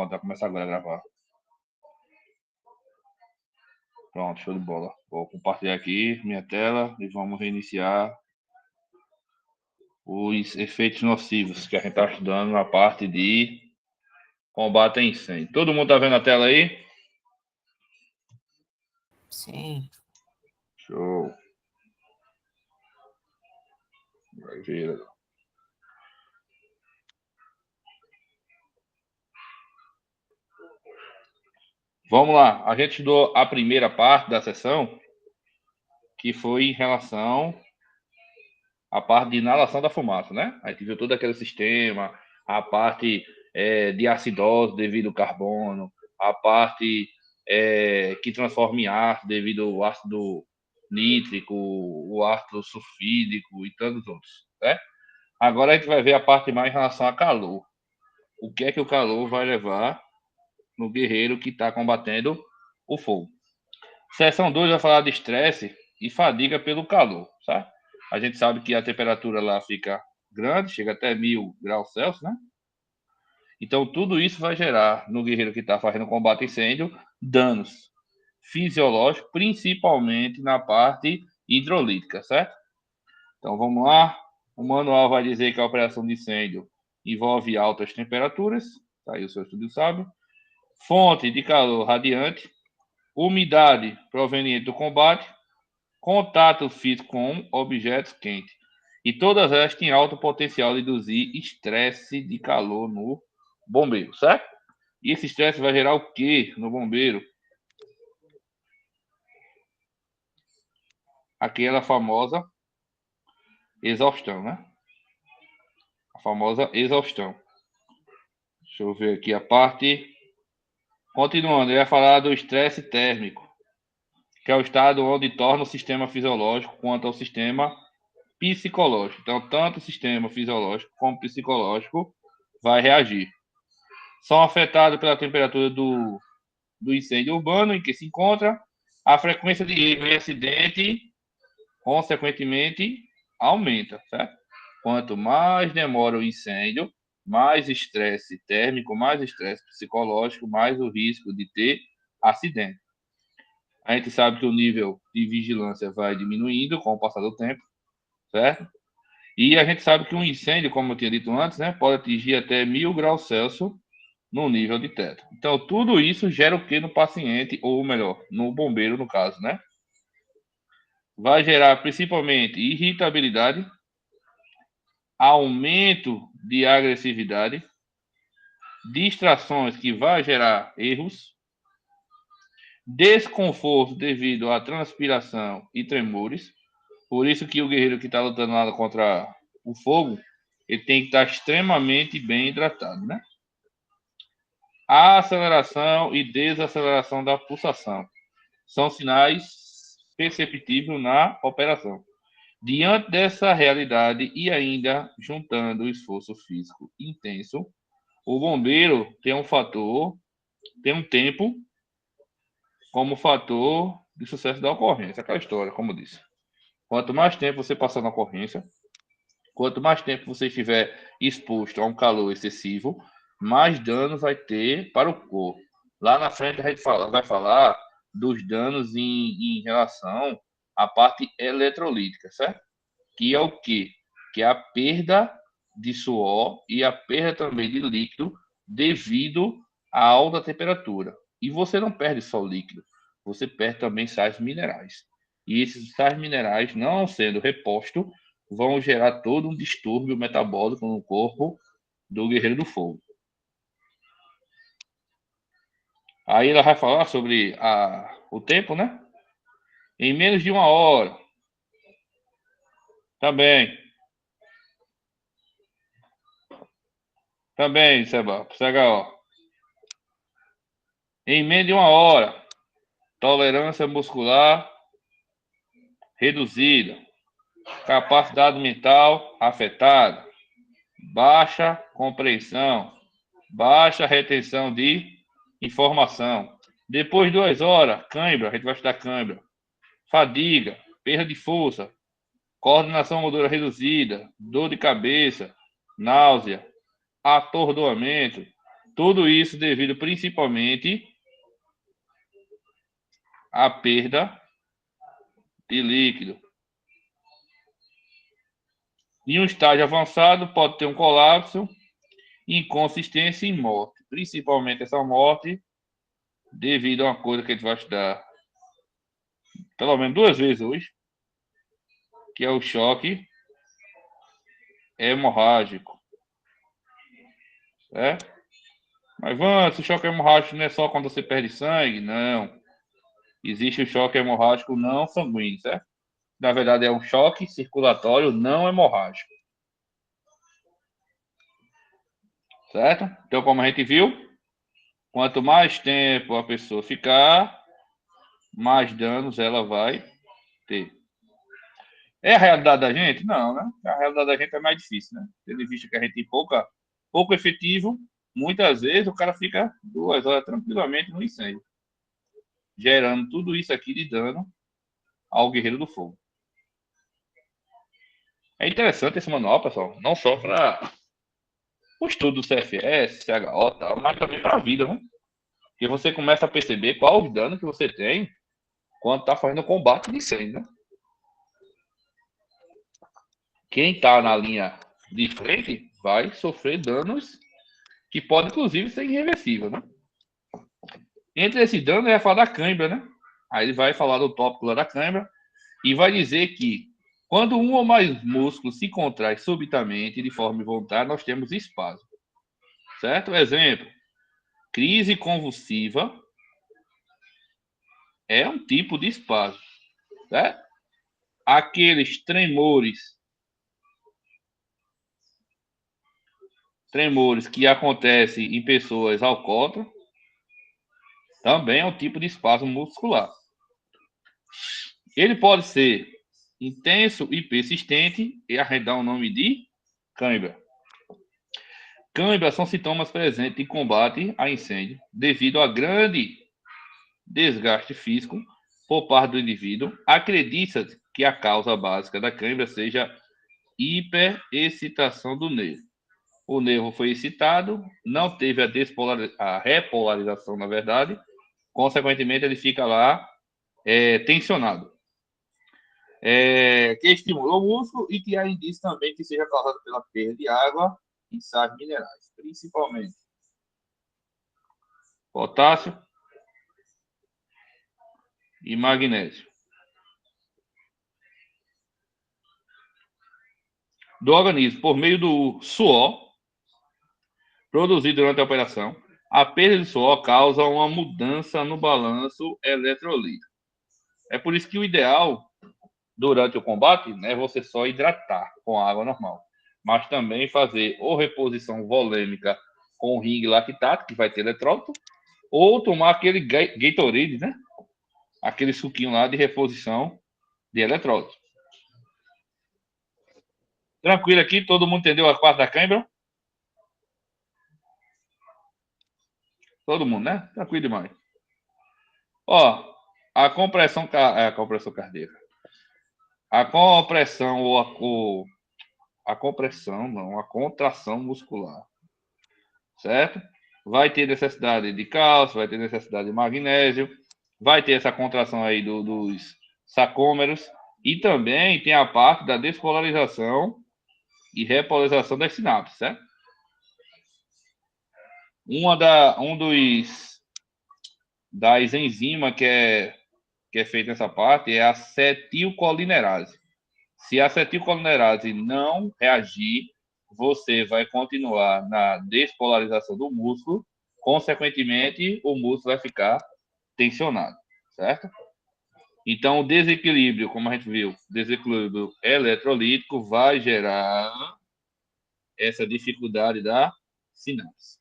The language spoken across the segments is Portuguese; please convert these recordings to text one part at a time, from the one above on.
Pronto, vai começar agora a gravar. Pronto, show de bola. Vou compartilhar aqui minha tela e vamos reiniciar os efeitos nocivos que a gente está estudando na parte de combate a incêndio. Todo mundo tá vendo a tela aí? Sim. Show. Vai ver. Vamos lá. A gente estudou a primeira parte da sessão, que foi em relação à parte de inalação da fumaça, né? A gente viu todo aquele sistema, a parte de acidose devido ao carbono, a parte que transforma em ácido devido ao ácido nítrico, o ácido sulfídico e tantos outros, né? Agora a gente vai ver a parte mais em relação a calor. O que é que o calor vai levar no guerreiro que está combatendo o fogo. Seção 2 vai falar de estresse e fadiga pelo calor, sabe? A gente sabe que a temperatura lá fica grande, chega até 1000 graus Celsius, né? Então, tudo isso vai gerar no guerreiro que está fazendo combate a incêndio danos fisiológicos, principalmente na parte hidrolítica, certo? Então, vamos lá. O manual vai dizer que a operação de incêndio envolve altas temperaturas, tá aí o seu estudo sabe. Fonte de calor radiante, umidade proveniente do combate, contato físico com objetos quentes. E todas elas têm alto potencial de induzir estresse de calor no bombeiro, certo? E esse estresse vai gerar o que no bombeiro? Aquela famosa exaustão, né? A famosa exaustão. Deixa eu ver aqui a parte. Continuando, ele vai falar do estresse térmico, que é o estado onde torna o sistema fisiológico quanto ao sistema psicológico. Então, tanto o sistema fisiológico como psicológico vai reagir. São afetados pela temperatura do incêndio urbano em que se encontra, a frequência de erro e acidente, consequentemente, aumenta, certo? Quanto mais demora o incêndio, mais estresse térmico, mais estresse psicológico, mais o risco de ter acidente. A gente sabe que o nível de vigilância vai diminuindo com o passar do tempo, certo? E a gente sabe que um incêndio, como eu tinha dito antes, né, pode atingir até 1000 graus Celsius no nível de teto. Então, tudo isso gera o que no paciente, ou melhor, no bombeiro, no caso, né? Vai gerar principalmente irritabilidade, aumento de agressividade, distrações que vai gerar erros, desconforto devido à transpiração e tremores. Por isso que o guerreiro que está lutando lá contra o fogo, ele tem que estar extremamente bem hidratado, né? A aceleração e desaceleração da pulsação são sinais perceptíveis na operação. Diante dessa realidade e ainda juntando o esforço físico intenso, o bombeiro tem um tempo como fator de sucesso da ocorrência. Aquela história, como eu disse. Quanto mais tempo você passar na ocorrência, quanto mais tempo você estiver exposto a um calor excessivo, mais dano vai ter para o corpo. Lá na frente a gente vai falar dos danos em relação à parte eletrolítica, certo? Que é o quê? Que é a perda de suor e a perda também de líquido devido à alta temperatura. E você não perde só o líquido, você perde também sais minerais. E esses sais minerais, não sendo repostos, vão gerar todo um distúrbio metabólico no corpo do guerreiro do fogo. Aí ela vai falar sobre o tempo, né? Em menos de 1 hora. Também. Também, Seba. Pega, ó. Em menos de 1 hora. Tolerância muscular reduzida. Capacidade mental afetada. Baixa compreensão. Baixa retenção de informação. Depois de 2 horas, cãibra, a gente vai estudar cãibra. Fadiga, perda de força, coordenação motora reduzida, dor de cabeça, náusea, atordoamento, Tudo isso devido principalmente à perda de líquido. Em um estágio avançado, pode ter um colapso, inconsistência e morte. Principalmente essa morte devido a uma coisa que a gente vai estudar pelo menos 2 vezes hoje, que é o choque hemorrágico. Certo? Mas, Vance, o choque hemorrágico não é só quando você perde sangue? Não. Existe o choque hemorrágico não sanguíneo, certo? Na verdade, é um choque circulatório não hemorrágico. Certo? Então, como a gente viu, quanto mais tempo a pessoa ficar, mais danos ela vai ter. É a realidade da gente? Não, né? A realidade da gente é mais difícil, né? Tendo visto que a gente tem pouco efetivo, muitas vezes o cara fica 2 horas tranquilamente no incêndio, gerando tudo isso aqui de dano ao Guerreiro do Fogo. É interessante esse manual, pessoal, não só para o estudo do CFS, CHO e tal, mas também para a vida, né? Porque você começa a perceber qual os danos que você tem quando está fazendo combate de incêndio, né? Quem está na linha de frente vai sofrer danos que podem, inclusive, ser irreversíveis, né? Entre esse dano, ele vai falar da cãibra, né? Aí ele vai falar do tópico lá da cãibra e vai dizer que quando um ou mais músculos se contrai subitamente de forma involuntária, nós temos espasmo. Certo? Exemplo, crise convulsiva é um tipo de espasmo. Certo? Aqueles tremores que acontecem em pessoas alcoólatras também é um tipo de espasmo muscular. Ele pode ser intenso e persistente e arredar o nome de cãibra. Cãibra são sintomas presentes em combate a incêndio devido a grande desgaste físico por parte do indivíduo. Acredita-se que a causa básica da cãibra seja hiperexcitação do nervo. O nervo foi excitado, não teve a repolarização, na verdade, consequentemente ele fica lá tensionado. Que estimulou o músculo e que há indício também que seja causado pela perda de água e sais minerais, principalmente potássio e magnésio. Do organismo, por meio do suor produzido durante a operação, a perda de suor causa uma mudança no balanço eletrolítico. É por isso que o ideal durante o combate é você só hidratar com água normal, mas também fazer ou reposição volêmica com ring lactato, que vai ter eletrólito, ou tomar aquele Gatorade, né? Aquele suquinho lá de reposição de eletrólito. Tranquilo aqui, todo mundo entendeu a parte da cãibra? Todo mundo, né? Tranquilo demais. Ó, a compressão cardíaca. A compressão a compressão, não, a contração muscular, certo? Vai ter necessidade de cálcio, vai ter necessidade de magnésio, vai ter essa contração aí dos sacômeros e também tem a parte da despolarização e repolarização das sinapses, certo? Das enzimas que é feita nessa parte é a acetilcolinerase. Se a acetilcolinerase não reagir, você vai continuar na despolarização do músculo, consequentemente, o músculo vai ficar tensionado, certo? Então, o desequilíbrio, como a gente viu, desequilíbrio eletrolítico vai gerar essa dificuldade da sinapse.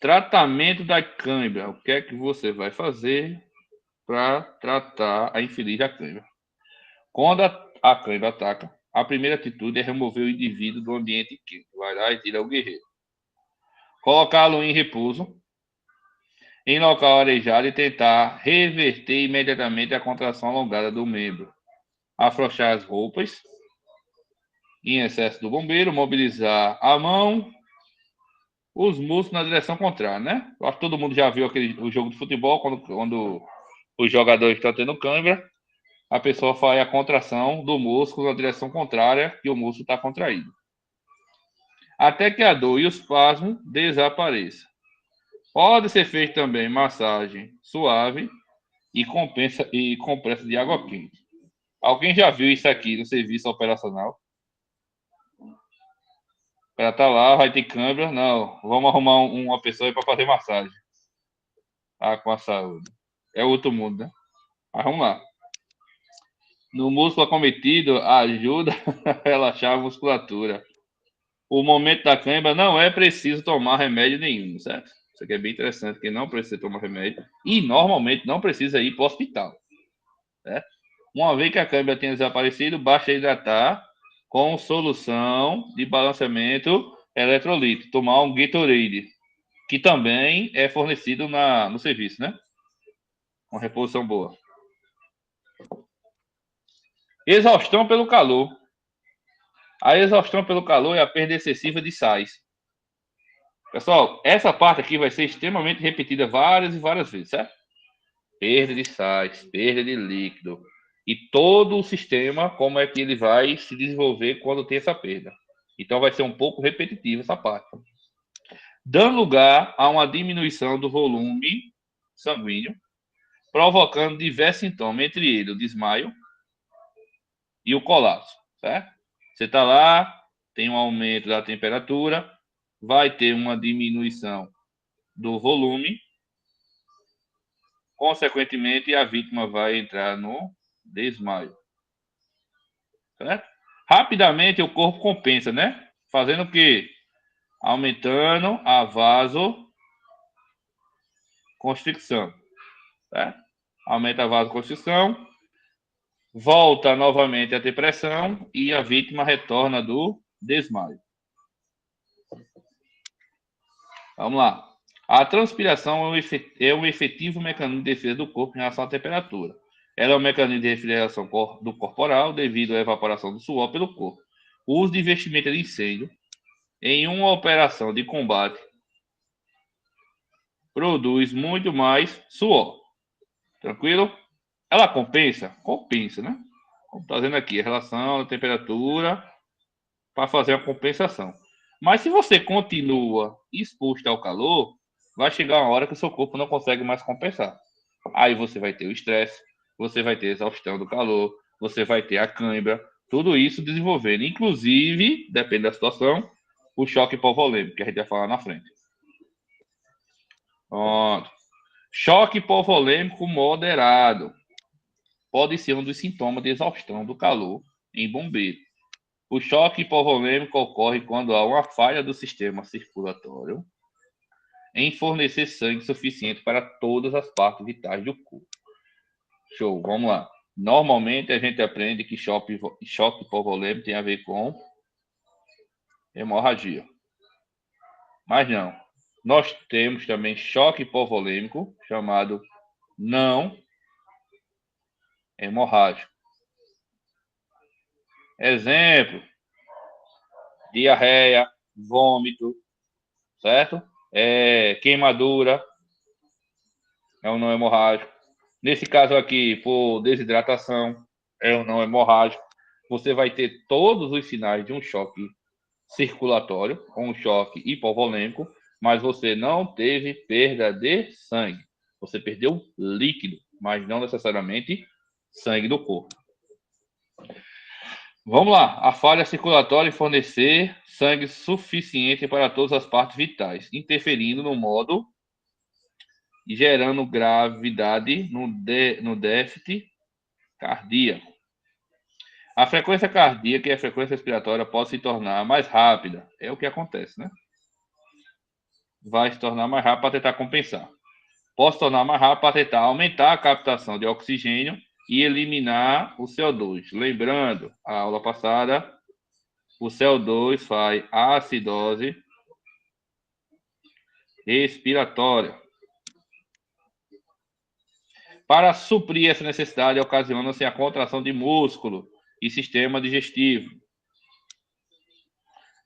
Tratamento da cãibra. O que é que você vai fazer para tratar a infeliz da cãibra? Quando a cãibra ataca, a primeira atitude é remover o indivíduo do ambiente quente. Vai lá e tira o guerreiro. Colocá-lo em repouso, em local arejado e tentar reverter imediatamente a contração alongada do membro. Afrouxar as roupas em excesso do bombeiro, mobilizar a mão os músculos na direção contrária, né? Eu acho que todo mundo já viu o jogo de futebol, quando os jogadores estão tendo câimbra, a pessoa faz a contração do músculo na direção contrária e o músculo está contraído. Até que a dor e o espasmo desapareçam. Pode ser feita também massagem suave e compressa de água quente. Alguém já viu isso aqui no serviço operacional? Ela tá lá, vai ter câimbra. Não, vamos arrumar uma pessoa para fazer massagem. Ah, com a saúde. É outro mundo, né? Mas vamos lá. No músculo acometido, ajuda a relaxar a musculatura. O momento da câimbra não é preciso tomar remédio nenhum, certo? Isso aqui é bem interessante, que não precisa tomar remédio. E normalmente não precisa ir para o hospital, certo? Uma vez que a câimbra tenha desaparecido, basta hidratar com solução de balanceamento eletrolítico. Tomar um Gatorade, que também é fornecido no serviço, né? Uma reposição boa. Exaustão pelo calor. A exaustão pelo calor é a perda excessiva de sais. Pessoal, essa parte aqui vai ser extremamente repetida várias e várias vezes, certo? Perda de sais, perda de líquido. E todo o sistema, como é que ele vai se desenvolver quando tem essa perda. Então vai ser um pouco repetitivo essa parte. Dando lugar a uma diminuição do volume sanguíneo, provocando diversos sintomas, entre eles o desmaio e o colapso, certo? Você está lá, tem um aumento da temperatura, vai ter uma diminuição do volume, consequentemente a vítima vai entrar no desmaio, certo? Rapidamente o corpo compensa, né? Fazendo o quê? Aumentando a vasoconstricção, certo? Aumenta a vasoconstricção, volta novamente a ter pressão e a vítima retorna do desmaio. Vamos lá. A transpiração é um efetivo mecanismo de defesa do corpo em relação à temperatura. Ela é um mecanismo de refrigeração do corporal devido à evaporação do suor pelo corpo. O uso de vestimenta de incêndio em uma operação de combate produz muito mais suor. Tranquilo? Ela compensa? Compensa, né? Como está dizendo aqui, a relação da temperatura para fazer a compensação. Mas se você continua exposto ao calor, vai chegar uma hora que o seu corpo não consegue mais compensar. Aí você vai ter o estresse, você vai ter a exaustão do calor, você vai ter a cãibra, tudo isso desenvolvendo. Inclusive, depende da situação, o choque hipovolêmico, que a gente vai falar na frente. Pronto. Choque hipovolêmico moderado. Pode ser um dos sintomas de exaustão do calor em bombeiro. O choque hipovolêmico ocorre quando há uma falha do sistema circulatório em fornecer sangue suficiente para todas as partes vitais do corpo. Show, vamos lá. Normalmente a gente aprende que choque hipovolêmico tem a ver com hemorragia. Mas não. Nós temos também choque hipovolêmico, chamado não hemorrágico. Exemplo: diarreia, vômito, certo? Queimadura, é um não hemorrágico. Nesse caso aqui, por desidratação, é um não hemorrágico. Você vai ter todos os sinais de um choque circulatório, ou um choque hipovolêmico, mas você não teve perda de sangue. Você perdeu líquido, mas não necessariamente sangue do corpo. Vamos lá. A falha circulatória em fornecer sangue suficiente para todas as partes vitais, interferindo no modo e gerando gravidade no déficit cardíaco. A frequência cardíaca e a frequência respiratória podem se tornar mais rápida. É o que acontece, né? Vai se tornar mais rápido para tentar compensar. Pode se tornar mais rápido para tentar aumentar a captação de oxigênio e eliminar o CO2. Lembrando, a aula passada, o CO2 faz acidose respiratória. Para suprir essa necessidade, ocasiona-se a contração de músculo e sistema digestivo.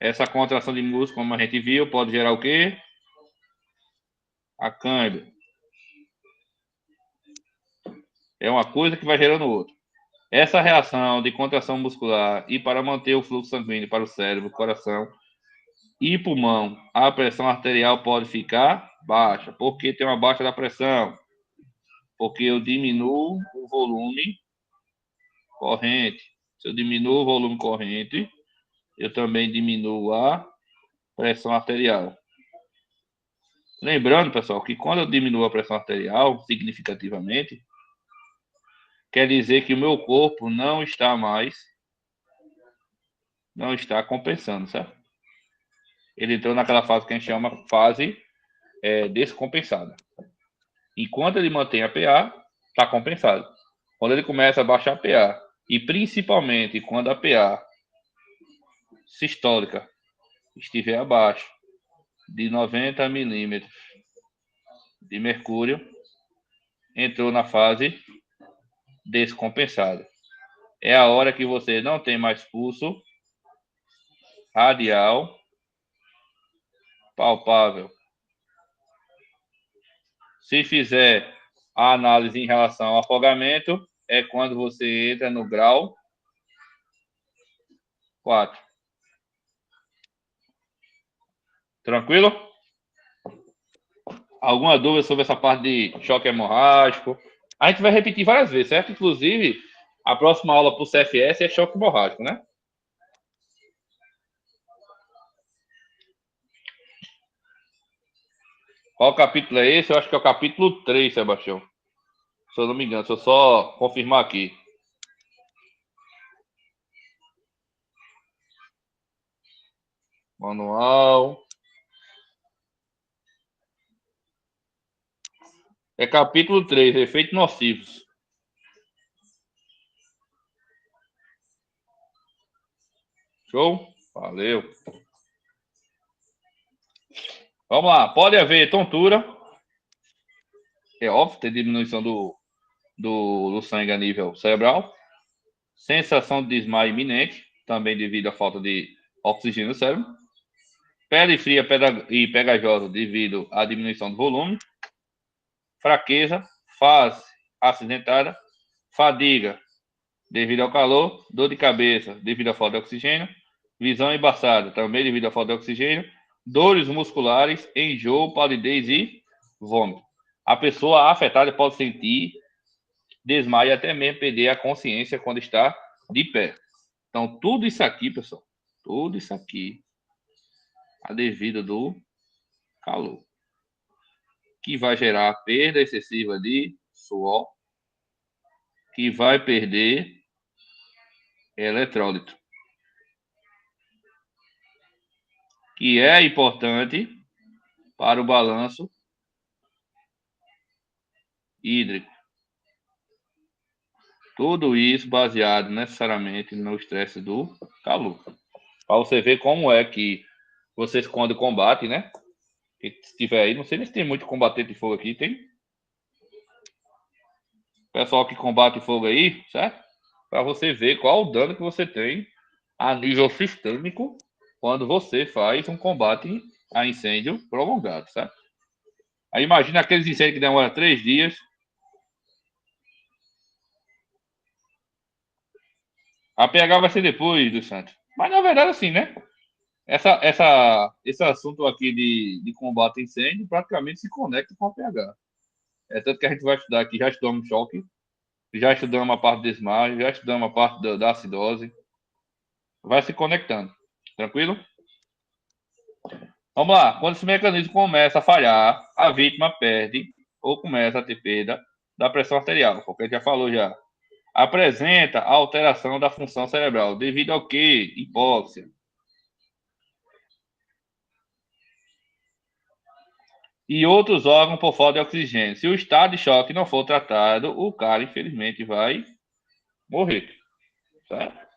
Essa contração de músculo, como a gente viu, pode gerar o quê? A câimbra. É uma coisa que vai gerando outra. Essa reação de contração muscular e para manter o fluxo sanguíneo para o cérebro, coração e pulmão, a pressão arterial pode ficar baixa. Por que tem uma baixa da pressão? Porque eu diminuo o volume corrente. Se eu diminuo o volume corrente, eu também diminuo a pressão arterial. Lembrando, pessoal, que quando eu diminuo a pressão arterial significativamente, quer dizer que o meu corpo não está compensando, certo? Ele entrou naquela fase que a gente chama fase descompensada. Enquanto ele mantém a PA, está compensado. Quando ele começa a baixar a PA, e principalmente quando a PA sistólica estiver abaixo de 90 milímetros de mercúrio, entrou na fase descompensada. É a hora que você não tem mais pulso radial palpável. Se fizer a análise em relação ao afogamento, é quando você entra no grau 4. Tranquilo? Alguma dúvida sobre essa parte de choque hemorrágico? A gente vai repetir várias vezes, certo? Inclusive, a próxima aula para o CFS é choque hemorrágico, né? Qual capítulo é esse? Eu acho que é o capítulo 3, Sebastião. Se eu não me engano, se eu só confirmar aqui. Manual. É capítulo 3, efeitos nocivos. Show? Valeu. Vamos lá. Pode haver tontura. É óbvio, tem diminuição do sangue a nível cerebral. Sensação de desmaio iminente, também devido à falta de oxigênio no cérebro. Pele fria e pegajosa devido à diminuição do volume. Fraqueza, fase acidentada. Fadiga devido ao calor. Dor de cabeça devido à falta de oxigênio. Visão embaçada, também devido à falta de oxigênio. Dores musculares, enjoo, palidez e vômito. A pessoa afetada pode sentir desmaio e até mesmo perder a consciência quando está de pé. Então, tudo isso aqui, pessoal, tudo isso aqui, a devido do calor, que vai gerar perda excessiva de suor, que vai perder eletrólito, que é importante para o balanço hídrico. Tudo isso baseado necessariamente no estresse do calor. Para você ver como é que vocês, quando combatem, né? Se tiver aí, não sei nem se tem muito combatente de fogo aqui, tem? Pessoal que combate fogo aí, certo? Para você ver qual o dano que você tem a nível sistêmico quando você faz um combate a incêndio prolongado, certo? Aí imagina aqueles incêndios que demoram 3 dias. A PH vai ser depois do Santos. Mas na verdade, assim, né? Esse assunto aqui de combate a incêndio praticamente se conecta com a PH. É tanto que a gente vai estudar aqui, já estudamos choque, já estudamos uma parte do desmaio, já estudamos uma parte da acidose. Vai se conectando. Tranquilo? Vamos lá. Quando esse mecanismo começa a falhar, a vítima perde ou começa a ter perda da pressão arterial, porque a gente já falou já. Apresenta alteração da função cerebral. Devido ao quê? Hipóxia. E outros órgãos por falta de oxigênio. Se o estado de choque não for tratado, o cara, infelizmente, vai morrer. Certo?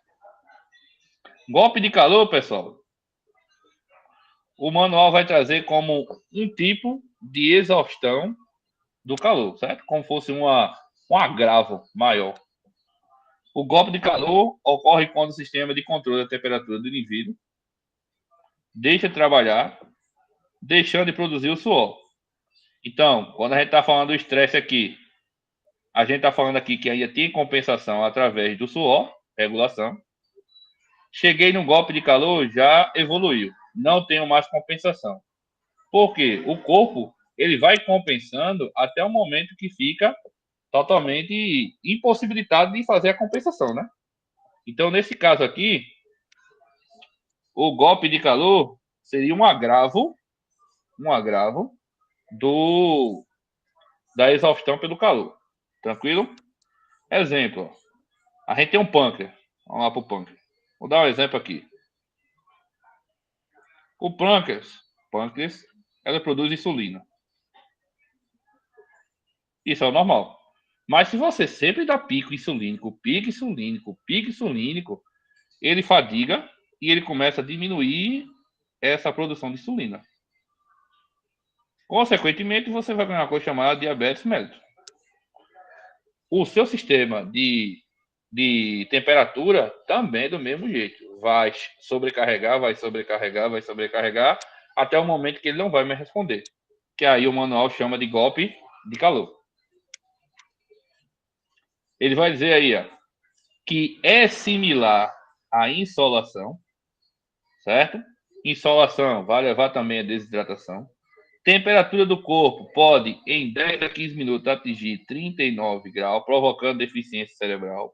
Golpe de calor, pessoal. O manual vai trazer como um tipo de exaustão do calor, certo? Como fosse um agravo maior. O golpe de calor ocorre quando o sistema de controle da temperatura do indivíduo deixa de trabalhar, deixando de produzir o suor. Então, quando a gente está falando do estresse aqui, a gente está falando aqui que ainda tem compensação através do suor, regulação. Cheguei no golpe de calor, já evoluiu. Não tenho mais compensação. Porque o corpo ele vai compensando até o momento que fica totalmente impossibilitado de fazer a compensação, né? Então, nesse caso aqui, o golpe de calor seria um agravo do da exaustão pelo calor. Tranquilo? Exemplo, a gente tem um pâncreas. Vamos lá para o pâncreas. Vou dar um exemplo aqui. O pâncreas, ela produz insulina. Isso é o normal. Mas se você sempre dá pico insulínico, ele fadiga e ele começa a diminuir essa produção de insulina. Consequentemente, você vai ganhar uma coisa chamada diabetes mellitus. O seu sistema de temperatura também é do mesmo jeito. Vai sobrecarregar, até o momento que ele não vai mais responder. Que aí o manual chama de golpe de calor. Ele vai dizer aí, ó, que é similar à insolação, certo? Insolação vai levar também a desidratação. Temperatura do corpo pode, em 10 a 15 minutos, atingir 39 graus, provocando deficiência cerebral.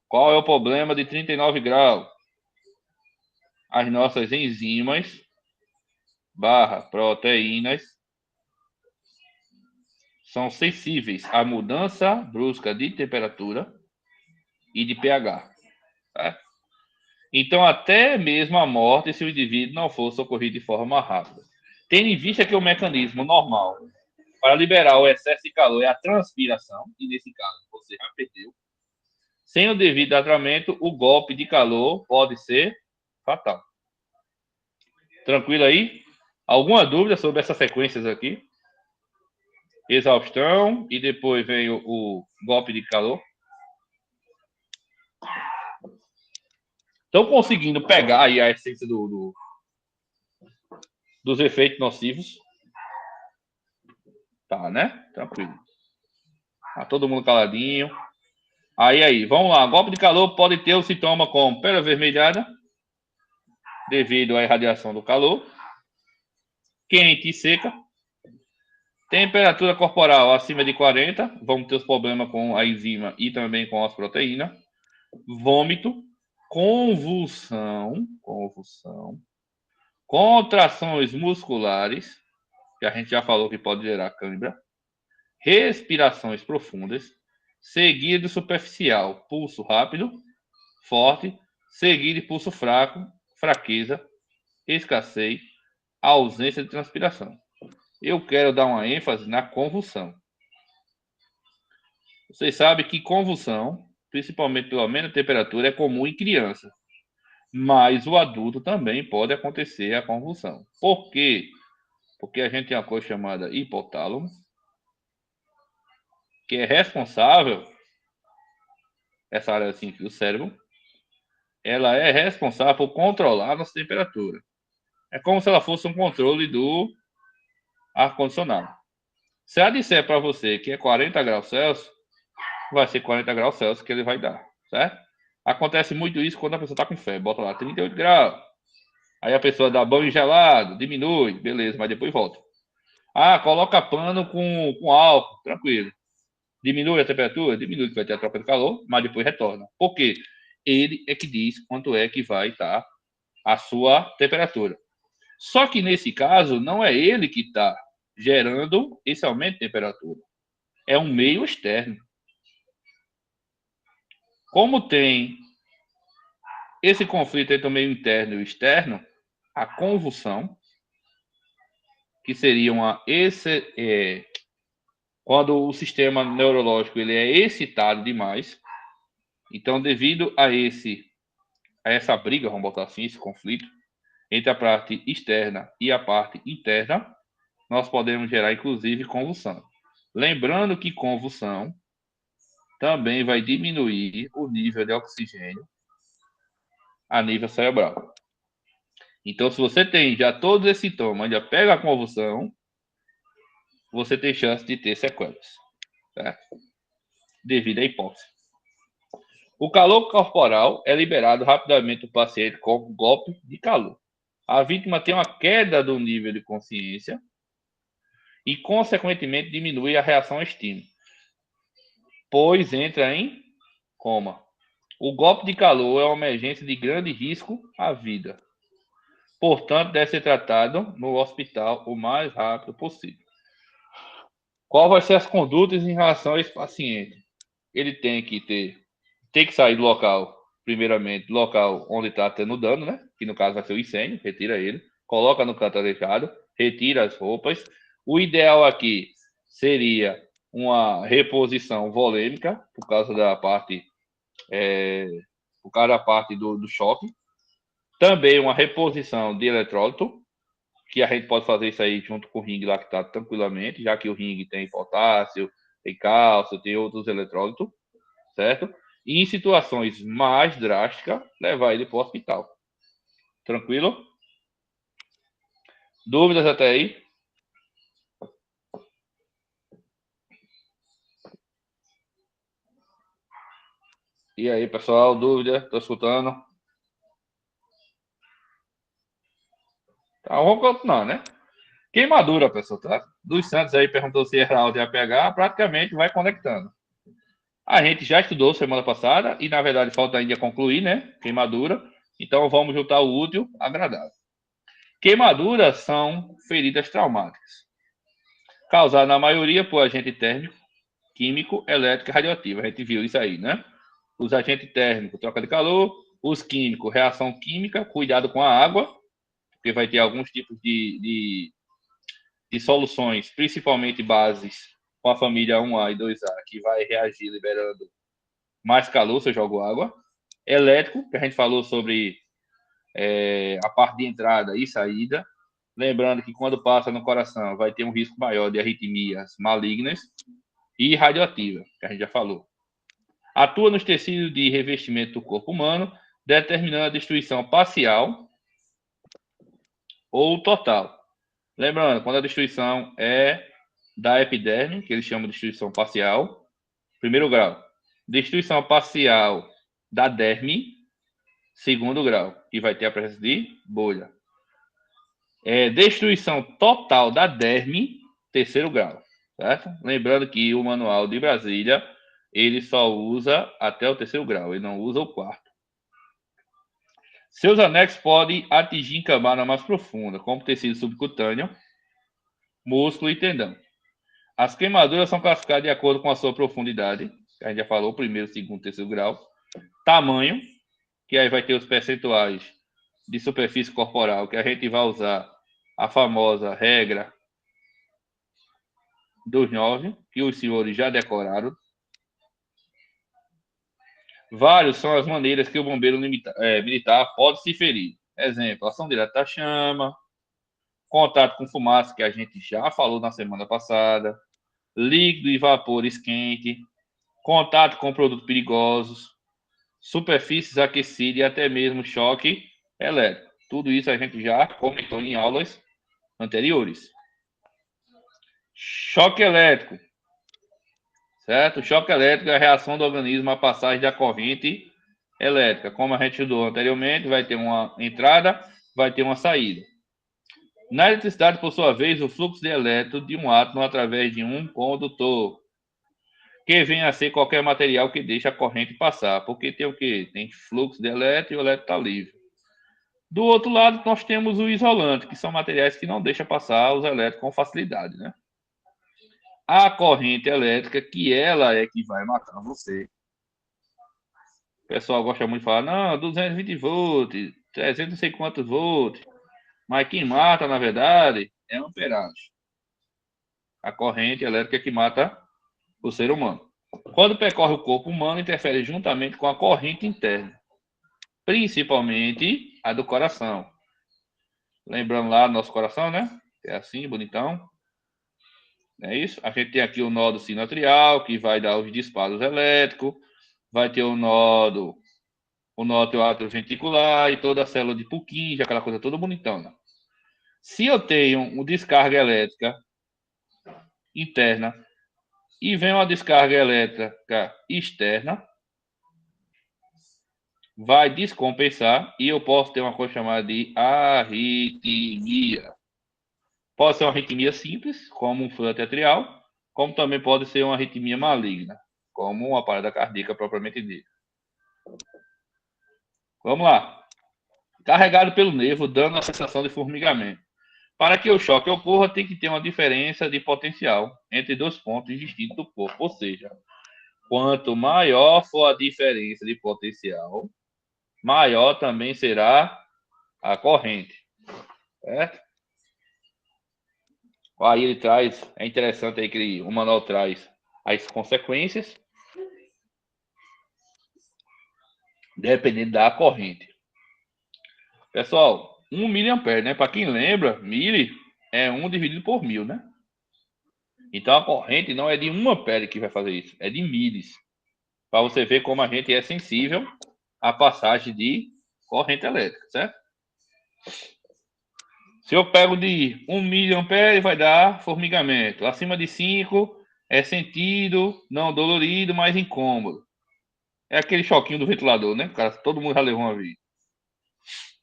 Qual é o problema de 39 graus? As nossas enzimas / proteínas são sensíveis à mudança brusca de temperatura e de pH. Certo? Então, até mesmo a morte se o indivíduo não for socorrido de forma rápida. Tendo em vista que o mecanismo normal para liberar o excesso de calor é a transpiração, e nesse caso você já perdeu. Sem o devido tratamento, o golpe de calor pode ser fatal. Tranquilo aí? Alguma dúvida sobre essas sequências aqui? Exaustão e depois vem o golpe de calor. Estão conseguindo pegar aí a essência dos efeitos nocivos? Tá, né? Tranquilo. Tá todo mundo caladinho. Aí, vamos lá. Golpe de calor pode ter o sintoma como pele avermelhada, devido à irradiação do calor, quente e seca, temperatura corporal acima de 40, vamos ter os problemas com a enzima e também com as proteínas, vômito, convulsão, contrações musculares, que a gente já falou que pode gerar cãibra, respirações profundas, seguido superficial, pulso rápido, forte, seguido de pulso fraco, fraqueza, escassez, ausência de transpiração. Eu quero dar uma ênfase na convulsão. Vocês sabem que convulsão, principalmente pelo aumento da temperatura, é comum em criança. Mas o adulto também pode acontecer a convulsão. Por quê? Porque a gente tem uma coisa chamada hipotálamo, que é responsável, essa área assim do cérebro, ela é responsável por controlar a nossa temperatura. É como se ela fosse um controle do ar-condicionado. Se ela disser para você que é 40 graus Celsius, vai ser 40 graus Celsius que ele vai dar, certo? Acontece muito isso quando a pessoa está com febre. Bota lá 38 graus. Aí a pessoa dá banho gelado, diminui, beleza, mas depois volta. Ah, coloca pano com álcool, tranquilo. Diminui a temperatura? Diminui, que vai ter a troca de calor, mas depois retorna. Por quê? Ele é que diz quanto é que vai estar a sua temperatura. Só que nesse caso, não é ele que está gerando esse aumento de temperatura. É um meio externo. Como tem esse conflito entre o meio interno e o externo, a convulsão, que seria quando o sistema neurológico ele é excitado demais. Então, devido a essa briga, vamos botar assim, esse conflito entre a parte externa e a parte interna, nós podemos gerar, inclusive, convulsão. Lembrando que convulsão também vai diminuir o nível de oxigênio a nível cerebral. Então, se você tem já todos esses sintomas, já pega a convulsão, você tem chance de ter sequelas, certo? Devido à hipóxia. O calor corporal é liberado rapidamente do paciente com golpe de calor. A vítima tem uma queda do nível de consciência e, consequentemente, diminui a reação ao estímulo, pois entra em coma. O golpe de calor é uma emergência de grande risco à vida. Portanto, deve ser tratado no hospital o mais rápido possível. Qual vai ser as condutas em relação a esse paciente? Ele tem que sair do local, primeiramente, do local onde está tendo dano, né? Que no caso vai ser o incêndio, retira ele, coloca no canto adequado, retira as roupas. O ideal aqui seria uma reposição volêmica, por causa da parte, do choque. Também uma reposição de eletrólito, que a gente pode fazer isso aí junto com o ringue lactato tranquilamente, já que o ringue tem potássio, tem cálcio, tem outros eletrólitos, certo? E em situações mais drásticas, levar ele para o hospital. Tranquilo? Dúvidas até aí? E aí, pessoal, dúvida? Estou escutando? Tá, vamos continuar, né? Queimadura, pessoal, tá? Dos Santos aí perguntou se era alta e APH, praticamente vai conectando. A gente já estudou semana passada e, na verdade, falta ainda concluir, né? Queimadura. Então, vamos juntar o útil ao agradável. Queimaduras são feridas traumáticas, causadas na maioria por agente térmico, químico, elétrico e radioativo. A gente viu isso aí, né? Os agentes térmicos, troca de calor. Os químicos, reação química, cuidado com a água, porque vai ter alguns tipos de soluções, principalmente bases com a família 1A e 2A, que vai reagir liberando mais calor se eu jogo água. Elétrico, que a gente falou sobre a parte de entrada e saída. Lembrando que quando passa no coração vai ter um risco maior de arritmias malignas. E radioativa, que a gente já falou. Atua nos tecidos de revestimento do corpo humano, determinando a destruição parcial ou total. Lembrando, quando a destruição é da epiderme, que eles chamam de destruição parcial, primeiro grau. Destruição parcial da derme, segundo grau, que vai ter a presença de bolha. Destruição total da derme, terceiro grau, certo? Lembrando que o manual de Brasília, ele só usa até o terceiro grau, ele não usa o quarto. Seus anexos podem atingir camada mais profunda, como tecido subcutâneo, músculo e tendão. As queimaduras são classificadas de acordo com a sua profundidade, que a gente já falou, primeiro, segundo, terceiro grau. Tamanho, que aí vai ter os percentuais de superfície corporal, que a gente vai usar a famosa regra dos 9, que os senhores já decoraram. Vários são as maneiras que o bombeiro militar pode se ferir. Exemplo, ação direta da chama, contato com fumaça, que a gente já falou na semana passada, líquido e vapores quentes, contato com produtos perigosos, superfícies aquecidas e até mesmo choque elétrico. Tudo isso a gente já comentou em aulas anteriores. Choque elétrico, certo? O choque elétrico é a reação do organismo à passagem da corrente elétrica. Como a gente estudou anteriormente, vai ter uma entrada, vai ter uma saída. Na eletricidade, por sua vez, o fluxo de elétron de um átomo através de um condutor, que vem a ser qualquer material que deixa a corrente passar, porque tem o quê? Tem fluxo de elétron e o elétron está livre. Do outro lado, nós temos o isolante, que são materiais que não deixam passar os elétrons com facilidade, né? A corrente elétrica, que ela é que vai matar você. O pessoal gosta muito de falar, não, 220 volts, 300 não sei quantos volts. Mas quem mata, na verdade, é a amperagem. A corrente elétrica que mata o ser humano. Quando percorre o corpo humano, interfere juntamente com a corrente interna, principalmente a do coração. Lembrando lá do nosso coração, né? É assim, bonitão. É isso? A gente tem aqui o nódo sinoatrial, que vai dar os disparos elétricos. Vai ter o nódo o nódulo atrioventricular e toda a célula de Purkinje, aquela coisa toda bonitona. Se eu tenho uma descarga elétrica interna e vem uma descarga elétrica externa, vai descompensar e eu posso ter uma coisa chamada de arritmia. Pode ser uma arritmia simples, como um fluxo atrial, como também pode ser uma arritmia maligna, como uma parada cardíaca propriamente dita. Vamos lá. Carregado pelo nervo, dando a sensação de formigamento. Para que o choque ocorra, tem que ter uma diferença de potencial entre dois pontos distintos do corpo. Ou seja, quanto maior for a diferença de potencial, maior também será a corrente. Certo? Aí ele traz, é interessante aí que o manual traz as consequências, dependendo da corrente. Pessoal, 1 miliampere, né? Para quem lembra, mili é 1 dividido por 1000, né? Então a corrente não é de 1 ampere que vai fazer isso, é de milis. Para você ver como a gente é sensível à passagem de corrente elétrica, certo? Se eu pego de 1 miliampere, vai dar formigamento. Acima de 5 é sentido, não dolorido, mas incômodo. É aquele choquinho do ventilador, né? Cara, todo mundo já levou uma vez.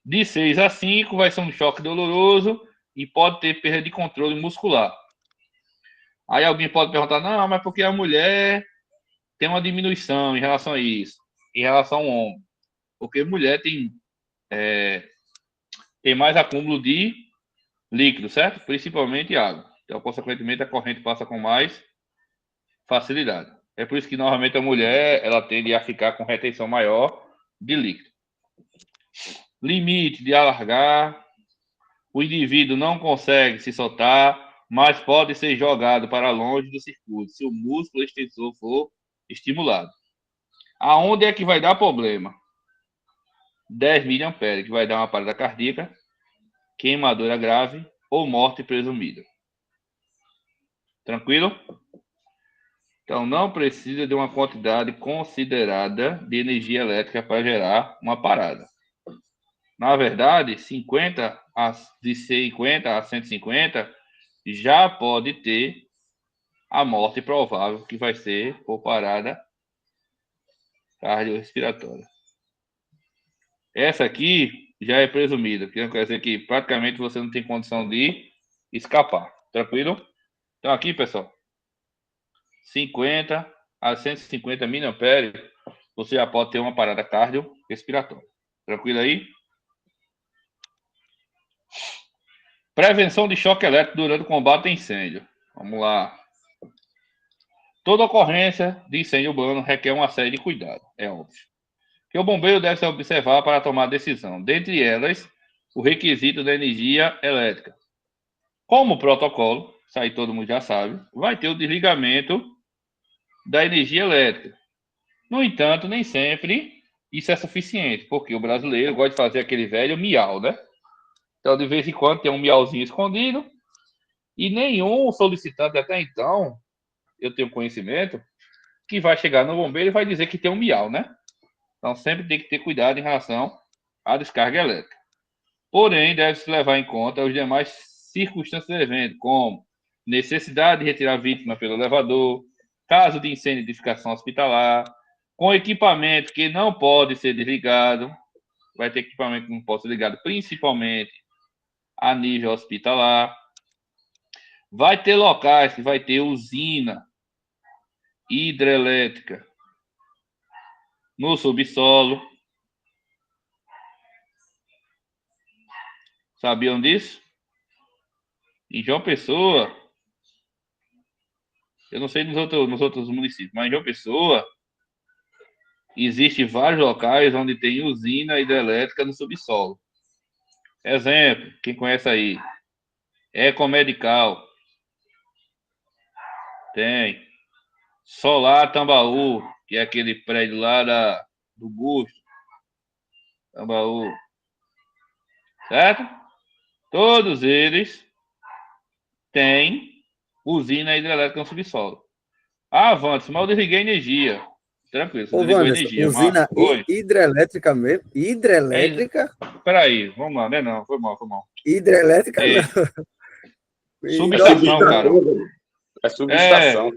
De 6 a 5 vai ser um choque doloroso e pode ter perda de controle muscular. Aí alguém pode perguntar, não, mas porque a mulher tem uma diminuição em relação a isso, em relação ao homem? Porque mulher tem mais acúmulo de líquido, certo? Principalmente água. Então, consequentemente, a corrente passa com mais facilidade. É por isso que, normalmente, a mulher ela tende a ficar com retenção maior de líquido. Limite de alargar. O indivíduo não consegue se soltar, mas pode ser jogado para longe do circuito se o músculo extensor for estimulado. Aonde é que vai dar problema? 10 miliamperes, que vai dar uma parada cardíaca, queimadura grave ou morte presumida. Tranquilo? Então, não precisa de uma quantidade considerada de energia elétrica para gerar uma parada. Na verdade, de 50 a 150 já pode ter a morte provável, que vai ser por parada cardiorrespiratória. Essa aqui já é presumida, que quer dizer que praticamente você não tem condição de escapar. Tranquilo? Então aqui, pessoal, 50 a 150 miliamperes, você já pode ter uma parada cardiorrespiratória. Tranquilo aí? Prevenção de choque elétrico durante o combate a incêndio. Vamos lá. Toda ocorrência de incêndio urbano requer uma série de cuidados, é óbvio, que o bombeiro deve observar para tomar decisão. Dentre elas, o requisito da energia elétrica. Como protocolo, isso aí todo mundo já sabe, vai ter o desligamento da energia elétrica. No entanto, nem sempre isso é suficiente, porque o brasileiro gosta de fazer aquele velho miau, né? Então, de vez em quando tem um miauzinho escondido e nenhum solicitante até então, eu tenho conhecimento, que vai chegar no bombeiro e vai dizer que tem um miau, né? Então, sempre tem que ter cuidado em relação à descarga elétrica. Porém, deve-se levar em conta os demais circunstâncias do evento, como necessidade de retirar a vítima pelo elevador, caso de incêndio de edificação hospitalar, com equipamento que não pode ser desligado, vai ter equipamento que não pode ser ligado, principalmente a nível hospitalar. Vai ter locais que vai ter usina hidrelétrica no subsolo. Sabiam disso? Em João Pessoa, eu não sei nos outros municípios, mas em João Pessoa, existem vários locais onde tem usina hidrelétrica no subsolo. Exemplo, quem conhece aí? Ecomedical. Tem. Solar Tambaú, que é aquele prédio lá do Busto. Tambaú. Certo? Todos eles têm usina hidrelétrica no subsolo. Ah, Vantes, mas eu desliguei a energia. Tranquilo, você Ô, desligou a Wanderson, energia. usina Oi. hidrelétrica mesmo? É, Hidrelétrica? peraí, vamos lá, né? Não, foi mal, foi mal. Hidrelétrica não. Ei, E É subestação, cara. subestação, velho. É É. subestação.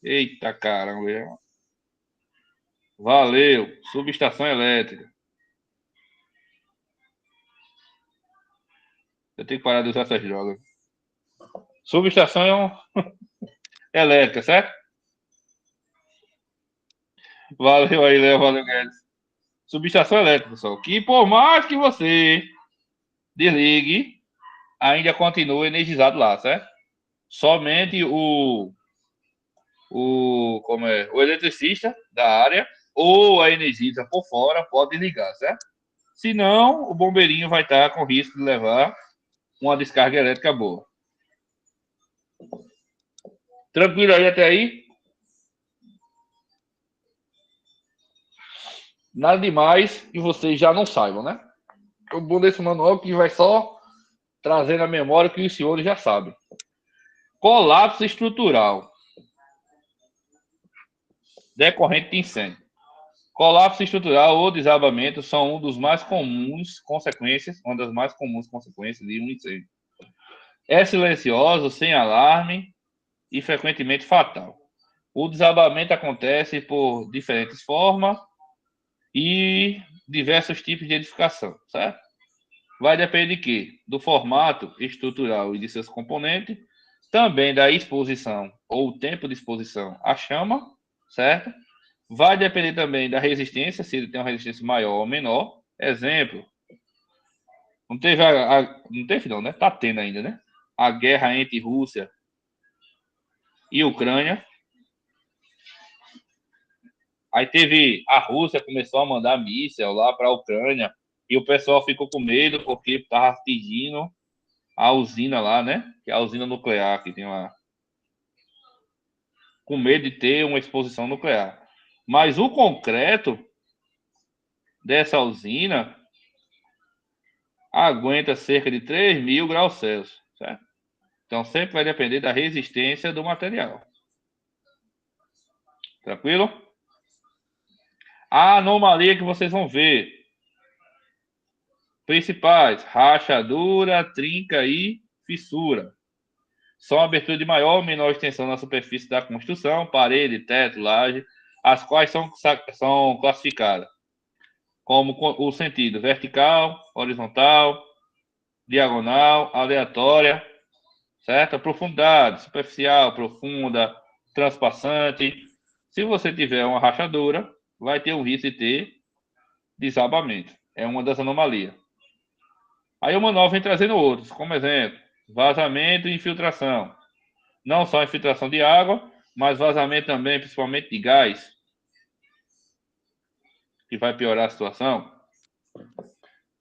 Eita caramba. Valeu. Subestação elétrica. Eu tenho que parar de usar essas drogas. Subestação elétrica, certo? Valeu aí, Léo. Valeu, Guedes. Subestação elétrica, pessoal. Que por mais que você desligue, ainda continua energizado lá, certo? Somente o eletricista da área ou a energista por fora pode ligar, certo? Senão, o bombeirinho vai estar com risco de levar uma descarga elétrica boa. Tranquilo aí até aí? Nada demais que vocês já não saibam, né? O bom desse manual é que vai só trazer na memória o que os senhores já sabem. Colapso estrutural decorrente de incêndio. Colapso estrutural ou desabamento são uma das mais comuns consequências de um incêndio. É silencioso, sem alarme e frequentemente fatal. O desabamento acontece por diferentes formas e diversos tipos de edificação, certo? Vai depender de quê? Do formato estrutural e de seus componentes, também da exposição ou o tempo de exposição à chama, certo? Vai depender também da resistência, se ele tem uma resistência maior ou menor. Exemplo, não teve não teve não, né? Tá tendo ainda, né? A guerra entre Rússia e Ucrânia. Aí teve a Rússia começou a mandar míssil lá para a Ucrânia e o pessoal ficou com medo porque estava atingindo a usina lá, né? Que é a usina nuclear que tem lá. Com medo de ter uma exposição nuclear. Mas o concreto dessa usina aguenta cerca de 3.000 graus Celsius, certo? Então sempre vai depender da resistência do material. Tranquilo? A anomalia que vocês vão ver. Principais: rachadura, trinca e fissura. São aberturas de maior ou menor extensão na superfície da construção, parede, teto, laje, as quais são classificadas como o sentido vertical, horizontal, diagonal, aleatória, certo? A profundidade, superficial, profunda, transpassante. Se você tiver uma rachadura, vai ter um risco de ter desabamento. É uma das anomalias. Aí o manual vem trazendo outros, como exemplo, vazamento e infiltração. Não só infiltração de água, mas vazamento também, principalmente de gás, que vai piorar a situação.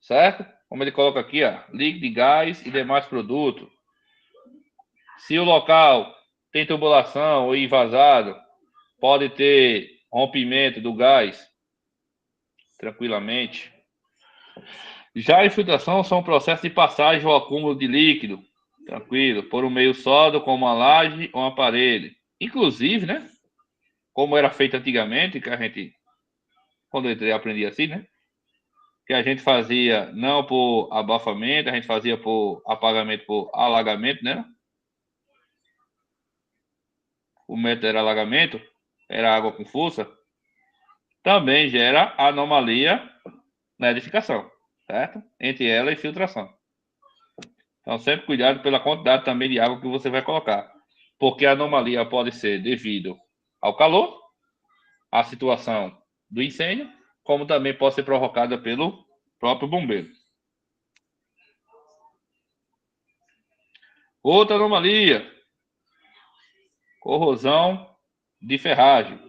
Certo? Como ele coloca aqui, ó, líquido de gás e demais produtos. Se o local tem tubulação ou invasado, pode ter rompimento do gás tranquilamente. Já a infiltração são processos de passagem ou acúmulo de líquido, tranquilo, por um meio sólido, como uma laje ou uma parede. Inclusive, né? Como era feito antigamente, que a gente, quando eu entrei, aprendi assim, né? Que a gente fazia não por abafamento, a gente fazia por apagamento, por alagamento, né? O método era alagamento, era água com força. Também gera anomalia na edificação, certo? Entre ela e filtração. Então, sempre cuidado pela quantidade também de água que você vai colocar. Porque a anomalia pode ser devido ao calor, à situação do incêndio, como também pode ser provocada pelo próprio bombeiro. Outra anomalia: corrosão de ferragem.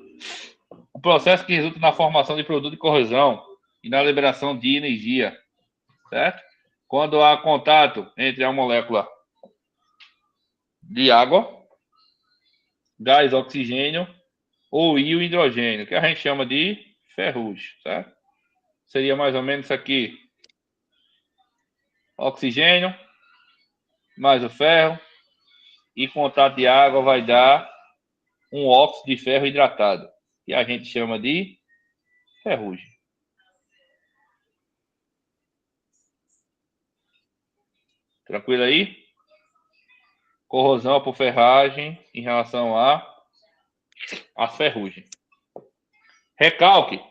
O processo que resulta na formação de produto de corrosão e na liberação de energia, certo? Quando há contato entre a molécula de água, gás oxigênio ou íon hidrogênio, que a gente chama de ferrugem, certo? Seria mais ou menos isso aqui. Oxigênio mais o ferro e contato de água vai dar um óxido de ferro hidratado, que a gente chama de ferrugem. Tranquilo aí? Corrosão por ferragem em relação às ferrugens. Recalque.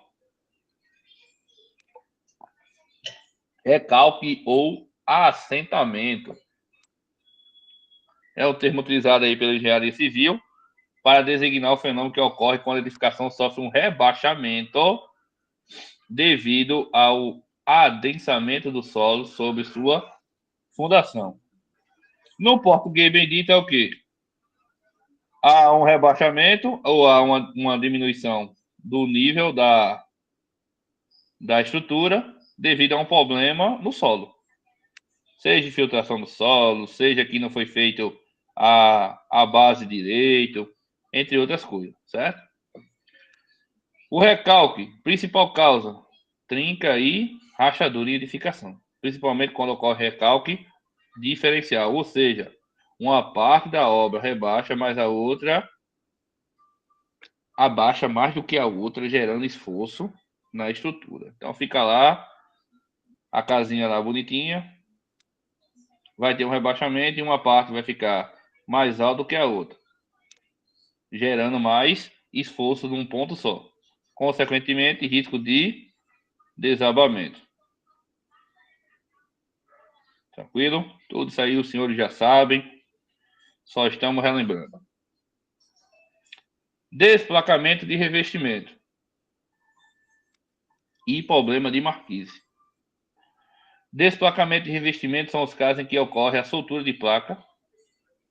Recalque ou assentamento. É o termo utilizado aí pela engenharia civil para designar o fenômeno que ocorre quando a edificação sofre um rebaixamento devido ao adensamento do solo sobre sua fundação. No português bem dito é o quê? Há um rebaixamento ou há uma diminuição do nível da estrutura devido a um problema no solo. Seja infiltração do solo, seja que não foi feito a base direito, entre outras coisas, certo? O recalque, principal causa, trinca e rachadura em edificação, principalmente quando ocorre recalque diferencial, ou seja, uma parte da obra rebaixa, mas a outra abaixa mais do que a outra, gerando esforço na estrutura. Então fica lá a casinha lá bonitinha, vai ter um rebaixamento e uma parte vai ficar mais alta do que a outra, gerando mais esforço num ponto só. Consequentemente, risco de desabamento. Tranquilo? Tudo isso aí os senhores já sabem, só estamos relembrando. Desplacamento de revestimento e problema de marquise. Desplacamento de revestimento são os casos em que ocorre a soltura de placa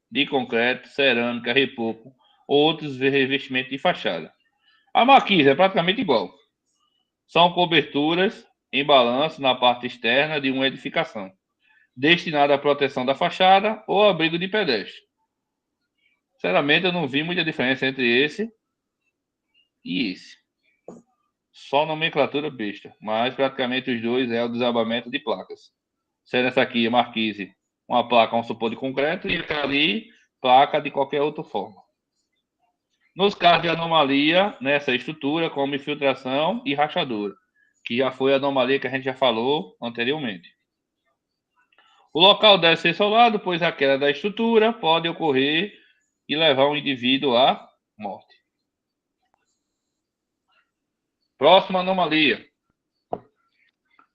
de concreto, cerâmica, reboco ou outros revestimentos de fachada. A marquise é praticamente igual. São coberturas em balanço na parte externa de uma edificação, destinada à proteção da fachada ou abrigo de pedestre. Sinceramente, eu não vi muita diferença entre esse e esse. Só nomenclatura besta, mas praticamente os dois é o desabamento de placas. Sendo essa aqui a marquise, uma placa, vamos supor, de concreto, e aquela ali, placa de qualquer outra forma. Nos casos de anomalia nessa estrutura, como infiltração e rachadura, que já foi a anomalia que a gente já falou anteriormente. O local deve ser isolado, pois a queda da estrutura pode ocorrer e levar o indivíduo à morte. Próxima anomalia.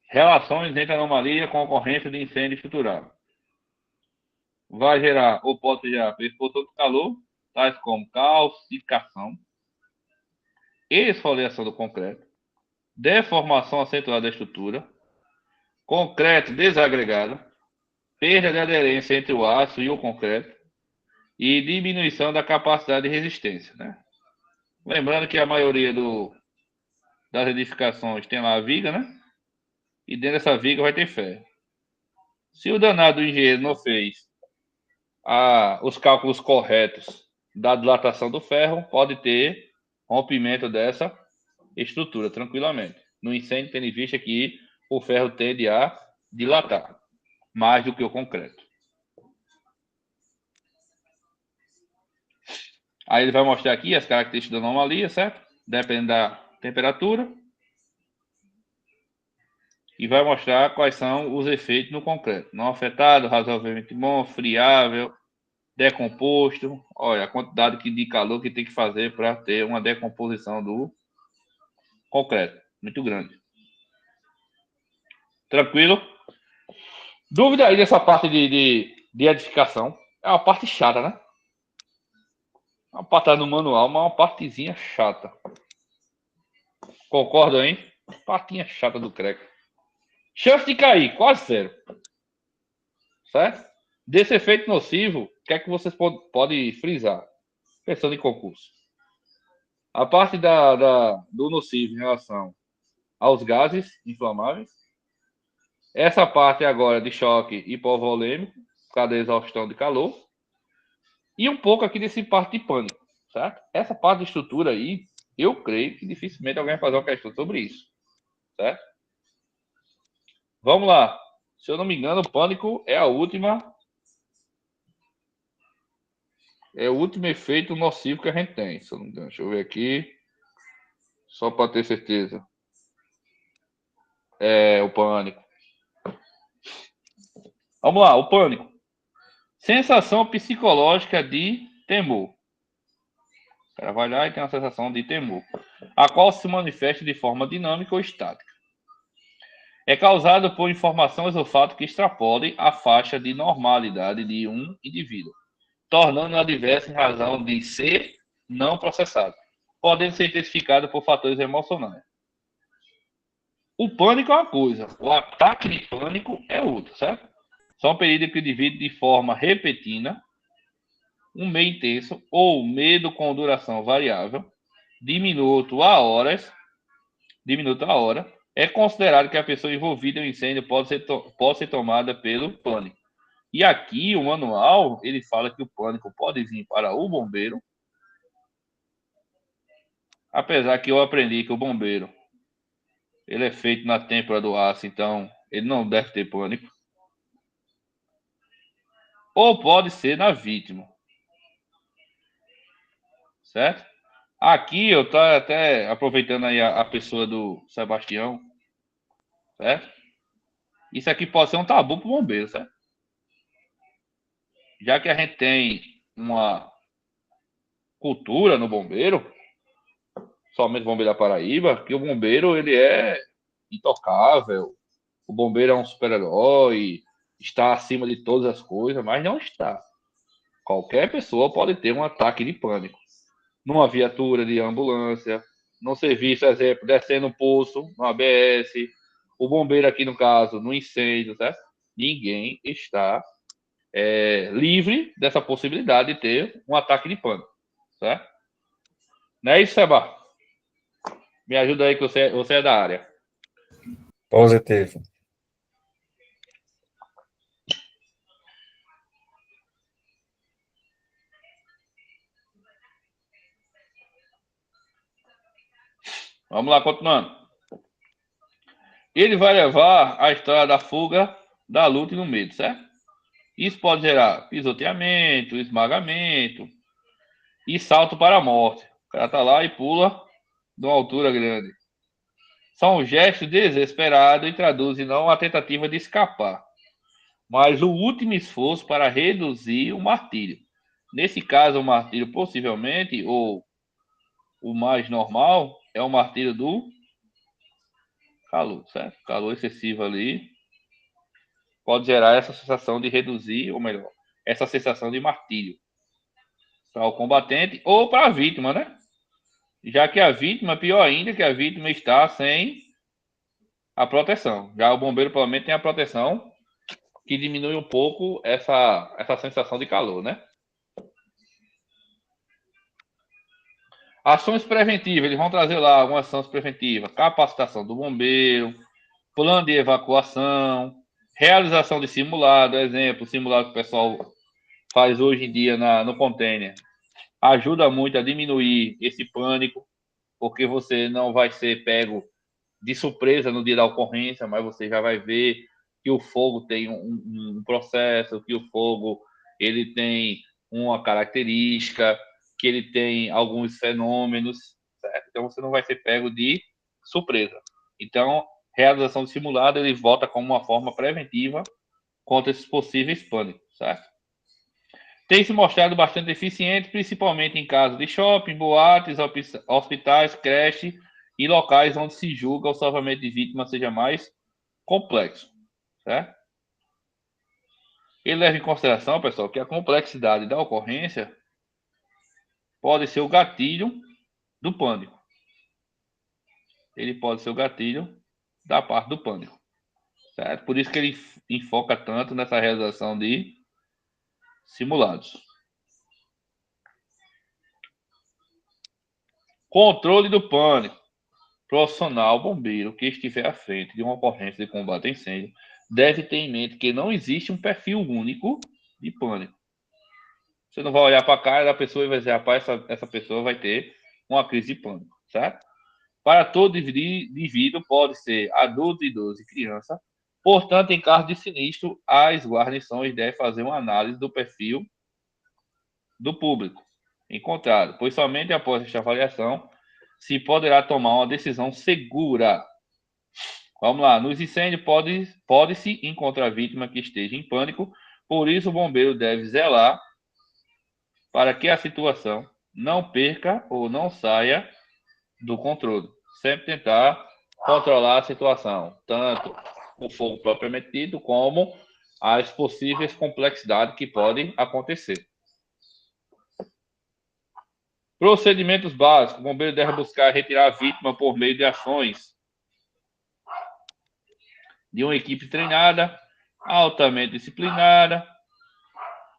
Relações entre anomalia com ocorrência de incêndio estrutural. Vai gerar ou pode gerar exposição de calor, tais como calcificação, esfoliação do concreto, deformação acentuada da estrutura, concreto desagregado, perda de aderência entre o aço e o concreto e diminuição da capacidade de resistência, né? Lembrando que a maioria das edificações tem lá a viga, né? E dentro dessa viga vai ter ferro. Se o danado do engenheiro não fez os cálculos corretos da dilatação do ferro, pode ter rompimento dessa estrutura tranquilamente. No incêndio, tendo em vista que o ferro tende a dilatar mais do que o concreto. Aí ele vai mostrar aqui as características da anomalia, certo? Dependendo da temperatura. E vai mostrar quais são os efeitos no concreto. Não afetado, razoavelmente bom, friável, decomposto. Olha, a quantidade de calor que tem que fazer para ter uma decomposição do concreto. Muito grande. Tranquilo? Dúvida aí dessa parte de edificação? É uma parte chata, né? Uma parte no manual, mas uma partezinha chata. Concorda, hein? Partinha chata do creco. Chance de cair, quase zero. Certo? Desse efeito nocivo, o que é que vocês podem frisar? Pensando em concurso. A parte do nocivo em relação aos gases inflamáveis. Essa parte agora de choque hipovolêmico, por causa da exaustão de calor. E um pouco aqui desse parte de pânico, certo? Essa parte de estrutura aí, eu creio que dificilmente alguém vai fazer uma questão sobre isso, certo? Vamos lá. Se eu não me engano, o pânico é a última É o último efeito nocivo que a gente tem, se eu não me engano. Deixa eu ver aqui. Só para ter certeza. É o pânico. Vamos lá, o pânico. Sensação psicológica de temor. O cara vai lá e tem uma sensação de temor, a qual se manifesta de forma dinâmica ou estática. É causado por informações ou fatos que extrapolem a faixa de normalidade de um indivíduo, tornando-a diversa em razão de ser não processado, podendo ser intensificado por fatores emocionais. O pânico é uma coisa, o ataque de pânico é outra, certo? São períodos que dividem de forma repentina, um meio intenso ou medo com duração variável, de minuto a hora, é considerado que a pessoa envolvida em incêndio pode ser tomada pelo pânico. E aqui o manual ele fala que o pânico pode vir para o bombeiro, apesar que eu aprendi que o bombeiro ele é feito na têmpora do aço, então ele não deve ter pânico. Ou pode ser na vítima, certo? Aqui eu tô até aproveitando aí a pessoa do Sebastião, certo? Isso aqui pode ser um tabu para o bombeiro, certo? Já que a gente tem uma cultura no bombeiro, somente o bombeiro da Paraíba, que o bombeiro ele é intocável, o bombeiro é um super-herói, está acima de todas as coisas, mas não está. Qualquer pessoa pode ter um ataque de pânico. Numa viatura de ambulância, no serviço, exemplo, descendo um poço, no ABS, o bombeiro aqui no caso, no incêndio, certo? Ninguém está livre dessa possibilidade de ter um ataque de pânico, certo? Não é isso, Seba? Me ajuda aí que você é da área. Positivo. Vamos lá, continuando. Ele vai levar a história da fuga, da luta e do medo, certo? Isso pode gerar pisoteamento, esmagamento e salto para a morte. O cara tá lá e pula de uma altura grande. São gestos desesperados e traduzem não a tentativa de escapar, mas o último esforço para reduzir o martírio. Nesse caso, o martírio possivelmente, ou o mais normal, é o martírio do calor, certo? Calor excessivo ali pode gerar essa sensação de reduzir, ou melhor, essa sensação de martírio para o combatente ou para a vítima, né? Já que a vítima, pior ainda, que a vítima está sem a proteção. Já o bombeiro, provavelmente, tem a proteção que diminui um pouco essa sensação de calor, né? Ações preventivas, eles vão trazer lá algumas ações preventivas, capacitação do bombeiro, plano de evacuação, realização de simulado, exemplo, simulado que o pessoal faz hoje em dia no container, ajuda muito a diminuir esse pânico, porque você não vai ser pego de surpresa no dia da ocorrência, mas você já vai ver que o fogo tem um processo, que o fogo ele tem uma característica, que ele tem alguns fenômenos, certo? Então você não vai ser pego de surpresa. Então, realização de simulado ele volta como uma forma preventiva contra esses possíveis pânicos, certo? Tem se mostrado bastante eficiente, principalmente em casos de shopping, boates, hospitais, creche e locais onde se julga o salvamento de vítimas seja mais complexo, certo? Ele leva em consideração, pessoal, que a complexidade da ocorrência pode ser o gatilho do pânico. Ele pode ser o gatilho da parte do pânico, certo? Por isso que ele enfoca tanto nessa realização de simulados. Controle do pânico. Profissional bombeiro que estiver à frente de uma ocorrência de combate a incêndio deve ter em mente que não existe um perfil único de pânico. Você não vai olhar para a cara da pessoa e vai dizer, rapaz, essa pessoa vai ter uma crise de pânico, certo? Para todo indivíduo, pode ser adulto, idoso e criança. Portanto, em caso de sinistro, as guarnições devem fazer uma análise do perfil do público encontrado, pois somente após esta avaliação se poderá tomar uma decisão segura. Vamos lá. Nos incêndios pode-se encontrar vítima que esteja em pânico, por isso o bombeiro deve zelar para que a situação não perca ou não saia do controle. Sempre tentar controlar a situação, tanto o fogo propriamente dito, como as possíveis complexidades que podem acontecer. Procedimentos básicos. O bombeiro deve buscar retirar a vítima por meio de ações de uma equipe treinada, altamente disciplinada.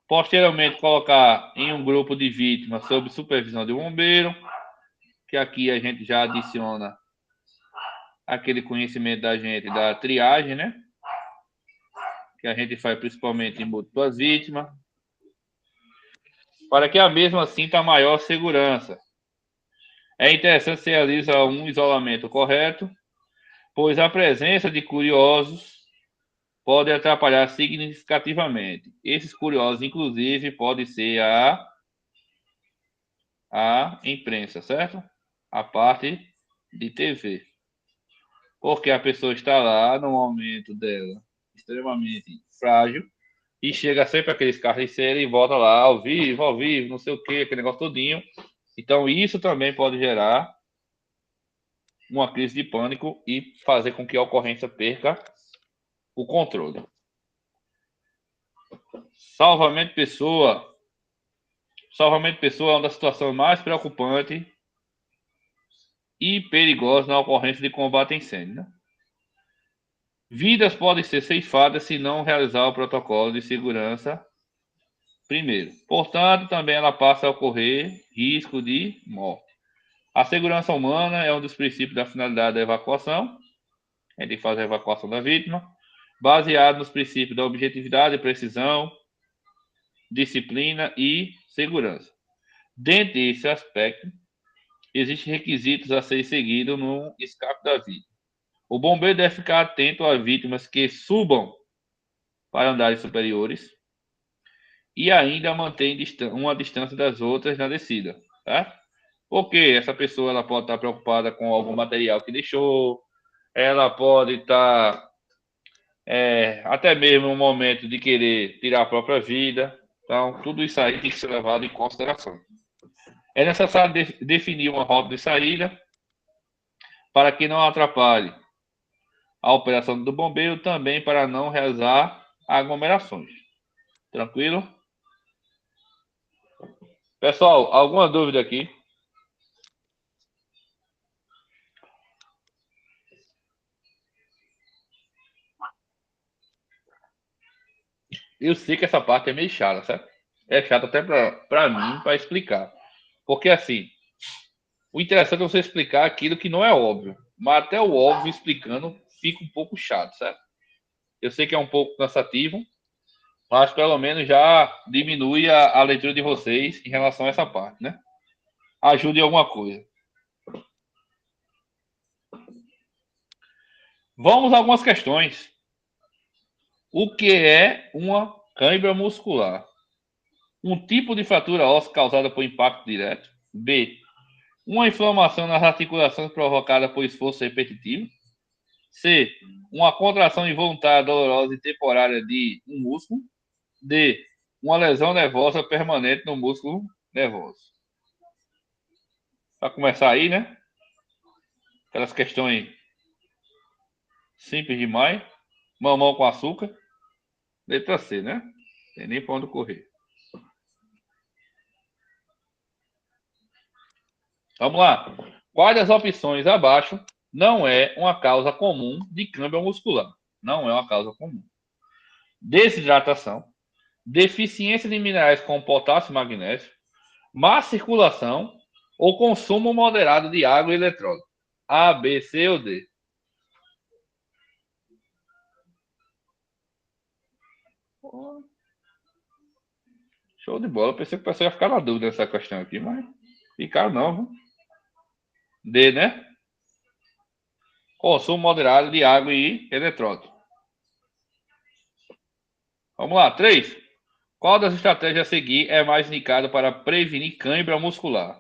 Posteriormente, colocar em um grupo de vítimas sob supervisão de um bombeiro, que aqui a gente já adiciona aquele conhecimento da gente da triagem, né? Que a gente faz principalmente em múltiplas vítimas, para que a mesma sinta maior segurança. É interessante se realiza um isolamento correto, pois a presença de curiosos pode atrapalhar significativamente. Esses curiosos, inclusive, pode ser a imprensa, certo? A parte de TV. Porque a pessoa está lá no momento dela extremamente frágil e chega sempre aqueles carniceiros e volta lá ao vivo, não sei o que, aquele negócio todinho. Então, isso também pode gerar uma crise de pânico e fazer com que a ocorrência perca o controle. Salvamento de pessoa. Salvamento de pessoa é uma das situações mais preocupantes e perigosas na ocorrência de combate a incêndio, né? Vidas podem ser ceifadas se não realizar o protocolo de segurança primeiro. Portanto, também ela passa a ocorrer risco de morte. A segurança humana é um dos princípios da finalidade da evacuação. A gente faz a evacuação da vítima, baseado nos princípios da objetividade, precisão, disciplina e segurança. Dentro desse aspecto, existem requisitos a ser seguidos no escape da vítima. O bombeiro deve ficar atento a vítimas que subam para andares superiores e ainda mantém uma distância das outras na descida, tá? Porque essa pessoa ela pode estar preocupada com algum material que deixou, ela pode estar até mesmo no momento de querer tirar a própria vida. Então, tudo isso aí tem que ser levado em consideração. É necessário definir uma rota de saída para que não atrapalhe a operação do bombeiro, também para não realizar aglomerações. Tranquilo? Pessoal, alguma dúvida aqui? Eu sei que essa parte é meio chata, certo? É chato até para mim, para explicar. Porque, assim, o interessante é você explicar aquilo que não é óbvio. Mas até o óbvio explicando fica um pouco chato, certo? Eu sei que é um pouco cansativo, mas pelo menos já diminui a leitura de vocês em relação a essa parte, né? Ajude em alguma coisa. Vamos a algumas questões. O que é uma cãibra muscular? Um tipo de fratura óssea causada por impacto direto. B. Uma inflamação nas articulações provocada por esforço repetitivo. C. Uma contração involuntária, dolorosa e temporária de um músculo. D. Uma lesão nervosa permanente no músculo nervoso. Para começar aí, né? Aquelas questões simples demais. Mamão com açúcar. Letra C, né? Tem nem para onde correr. Vamos lá. Qual das opções abaixo não é uma causa comum de câmbio muscular? Não é uma causa comum. Desidratação, deficiência de minerais como potássio e magnésio, má circulação ou consumo moderado de água e eletrólito. A, B, C ou D? Show de bola. Eu pensei que o pessoal ia ficar na dúvida nessa questão aqui, mas ficaram não. Viu? D, né? Consumo moderado de água e eletrólito. Vamos lá. 3. Qual das estratégias a seguir é mais indicada para prevenir cãibra muscular?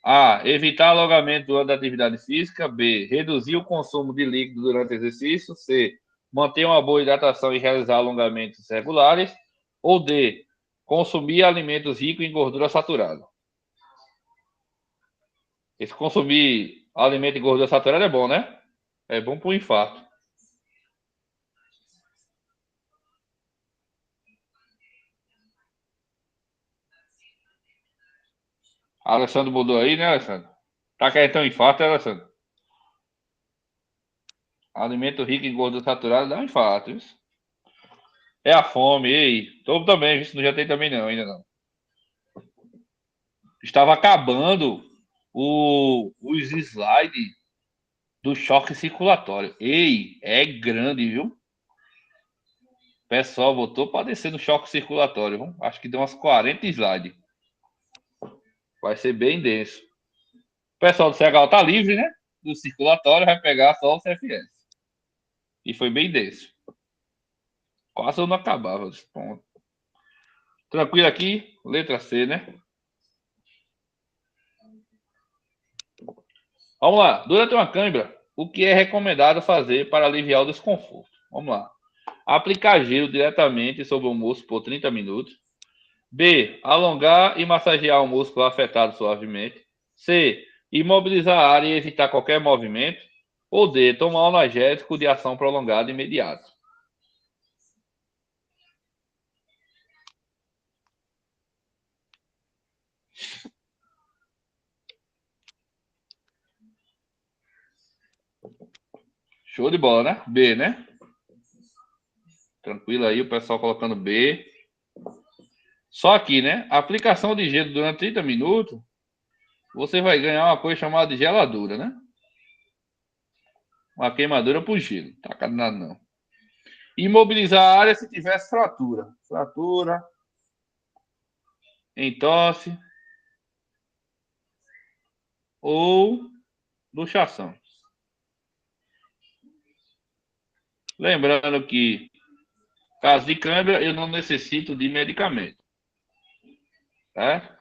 A. Evitar alongamento durante a atividade física. B. Reduzir o consumo de líquido durante o exercício. C. Manter uma boa hidratação e realizar alongamentos regulares. Ou D. Consumir alimentos ricos em gordura saturada. Esse consumir alimento em gordura saturada é bom, né? É bom para o infarto. Alessandro mudou aí, né, Alessandro? Tá querendo ter um infarto, Alessandro? Alimento rico em gordura saturada dá um infarto, isso. É a fome, ei. Tô também, isso não já tem também não, ainda não. Estava acabando os slides do choque circulatório. Ei, é grande, viu? O pessoal botou para descer no choque circulatório, viu? Acho que deu umas 40 slides. Vai ser bem denso. O pessoal do CHO tá livre, né? Do circulatório, vai pegar só o CFS. E foi bem denso. Quase eu não acabava. Ponto. Tranquilo aqui, letra C, né? Vamos lá. Durante uma cãibra, o que é recomendado fazer para aliviar o desconforto? Vamos lá. Aplicar gelo diretamente sobre o músculo por 30 minutos. B. Alongar e massagear o músculo afetado suavemente. C. Imobilizar a área e evitar qualquer movimento. Ou D. Tomar um analgésico de ação prolongada imediata. Show de bola, né? B, né? Tranquilo aí, o pessoal colocando B. Só aqui, né? Aplicação de gelo durante 30 minutos, você vai ganhar uma coisa chamada de geladura, né? Uma queimadura por gelo. Tá nada não. Imobilizar a área se tivesse fratura. Fratura, entorse ou luxação. Lembrando que, caso de câimbra, eu não necessito de medicamento. Tá?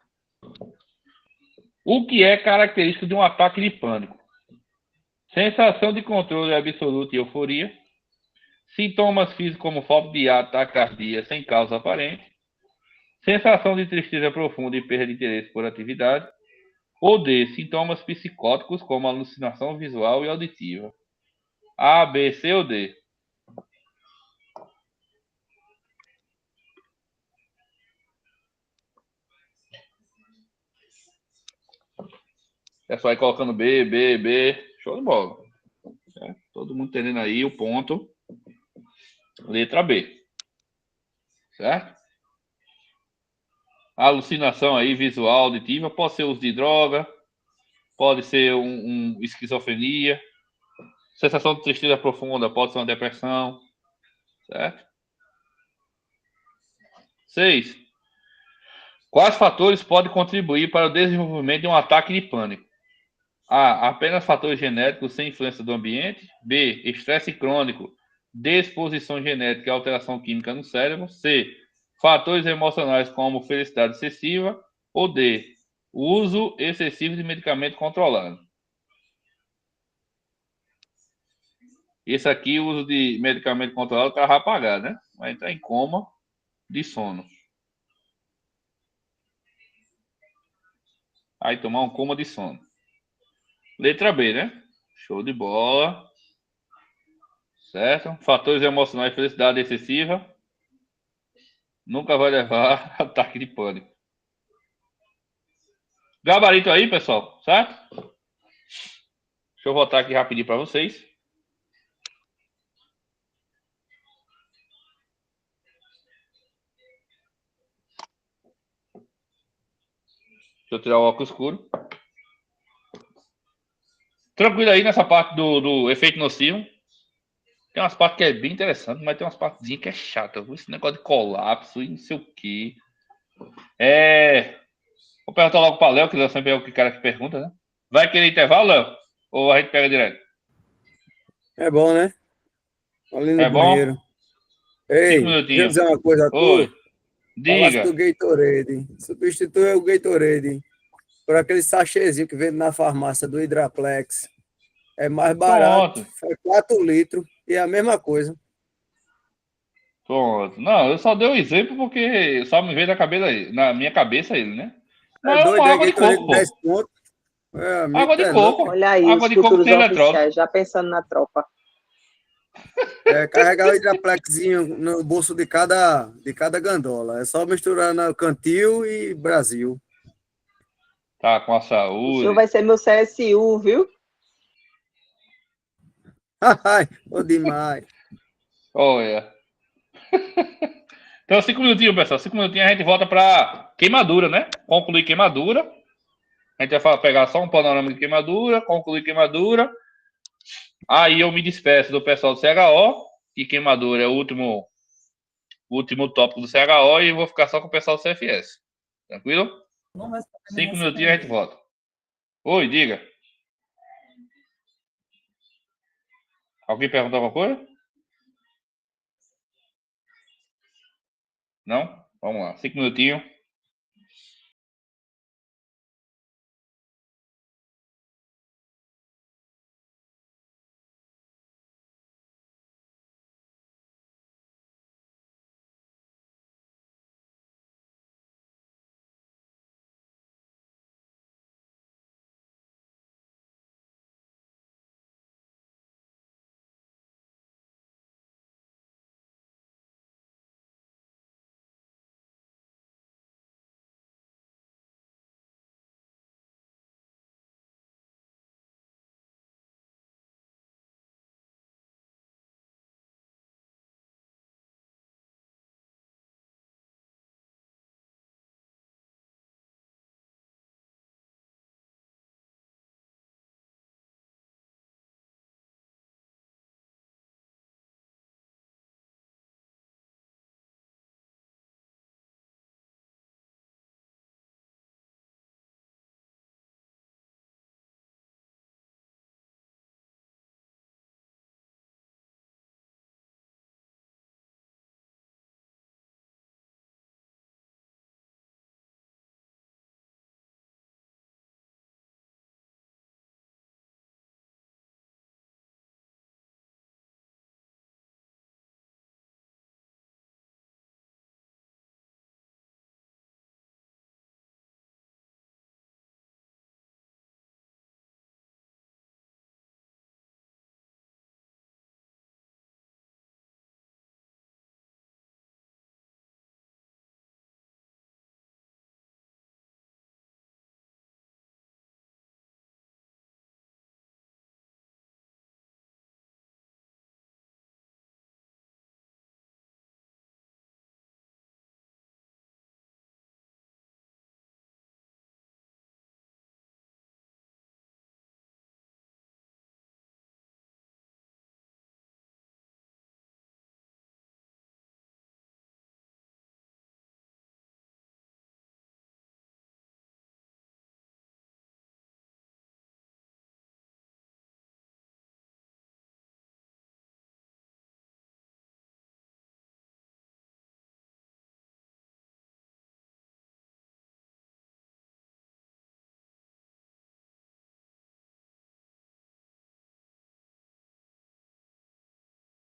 O que é característico de um ataque de pânico? Sensação de controle absoluto e euforia. Sintomas físicos como falta de ar, taquicardia sem causa aparente. Sensação de tristeza profunda e perda de interesse por atividade. Ou D. Sintomas psicóticos como alucinação visual e auditiva. A, B, C ou D? É só ir colocando B, B, B. Show de bola. É, todo mundo entendendo aí o ponto. Letra B. Certo? A alucinação aí visual, auditiva, pode ser uso de droga, pode ser esquizofrenia, sensação de tristeza profunda, pode ser uma depressão, certo? 6. Quais fatores podem contribuir para o desenvolvimento de um ataque de pânico? A. Apenas fatores genéticos sem influência do ambiente. B. Estresse crônico, disposição genética e alteração química no cérebro. C. Fatores emocionais como felicidade excessiva. Ou D. Uso excessivo de medicamento controlado. Esse aqui, o uso de medicamento controlado, o cara vai apagar, né? Vai entrar em coma de sono. Aí tomar um coma de sono. Letra B, né? Show de bola. Certo? Fatores emocionais, felicidade excessiva. Nunca vai levar a ataque de pânico. Gabarito aí, pessoal, certo? Deixa eu voltar aqui rapidinho para vocês. Deixa eu tirar o óculos escuro. Tranquilo aí nessa parte do efeito nocivo. Tem umas partes que é bem interessante, mas tem umas partezinhas que é chata. Esse negócio de colapso e não sei o quê. Vou perguntar logo para o Léo, que sempre é o cara que pergunta, né? Vai querer intervalo, Léo? Ou a gente pega direto? É bom, né? Ali no É bom? banheiro. 5 Ei, deixa eu minutinhos. dizer uma coisa a tu. Oi. Falasse Diga. do Gatorade. Substitui o Gatorade por aquele sachêzinho que vende na farmácia do Hidraplex. É mais barato, Pronto. é 4 litros e é a mesma coisa. Pronto. Não, eu só dei um exemplo porque só me veio na minha cabeça ele, né? É Mas é doido, uma é água de Gatorade coco, 10 pô. pontos. É, amigo, Água tu de é louco. coco. Olha aí, Água os de coco futuros tem eletrólito. oficiais, já pensando na tropa. É carregar o Hidraplexinho no bolso de cada gandola. É só misturar no Cantil e Brasil. Tá com a O senhor saúde. vai ser meu CSU, viu? Ai, ô demais. Olha. Então, 5 minutinhos, pessoal. 5 minutinhos a gente volta para queimadura, né? Concluir queimadura. A gente vai pegar só um panorama de queimadura, concluir queimadura. Aí eu me despeço do pessoal do CHO, que queimadura é o último tópico do CHO, e vou ficar só com o pessoal do CFS. Tranquilo? 5 minutinhos a gente volta. Oi, diga. Alguém perguntou alguma coisa? Não? Vamos lá. 5 minutinhos.